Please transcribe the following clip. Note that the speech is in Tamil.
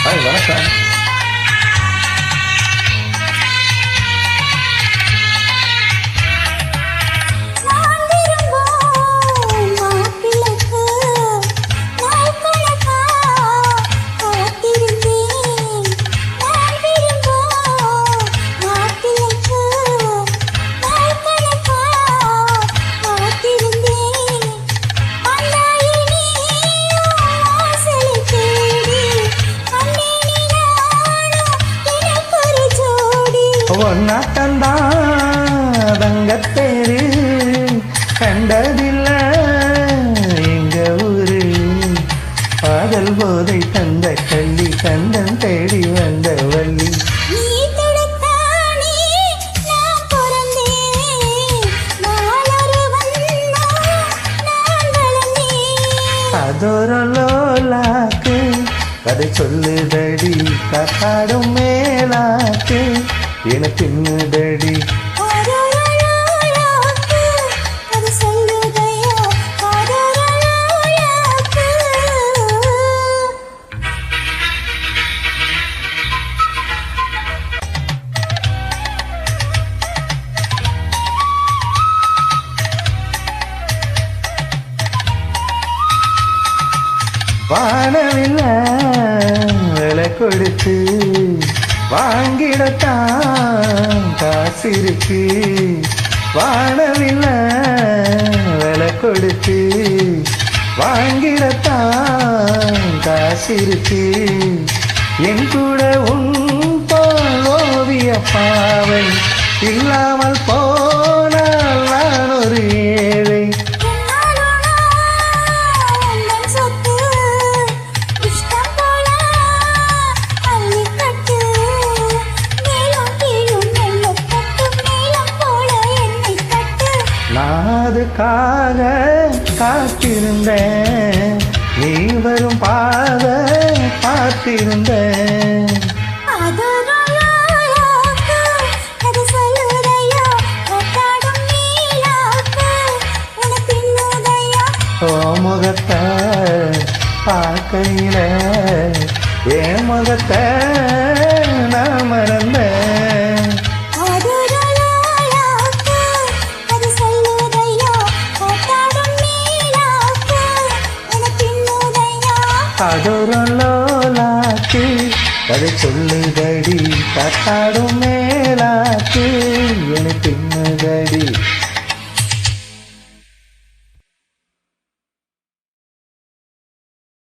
ஹாய் வணக்கம். ஒன்னாட்டந்தான் தங்கத்தேரு கண்டதில்ல எங்க ஊரு பாதல் போதை தந்த கள்ளி கந்தன் தேடி வந்த வள்ளி அதோர லோலாக்கு கதை சொல்லுதடி காட்டாடும் மேலாக்கு என பின்னுதடி வானவில்ல விலை கொடுத்து வாங்கிடத்தான் காசு இருக்கு. வானவில்ல விலை கொடுத்து வாங்கிடத்தான் காசு இருக்கு. என் கூட உன் போல் ஓவிய பாவை இல்லாமல் போனால் நான் ஒரு ஏழை. அதுக்காக காத்திருந்தேன், நீ வரும் பாத பார்த்திருந்தேன். ஓ முகத்தை பார்க்கையில என் முகத்தை நான் மறந்தேன். அதோரலோலாக்கு கதை சொல்லுதடி காட்டாடும் மேலாக்கு என பின்னுதடி.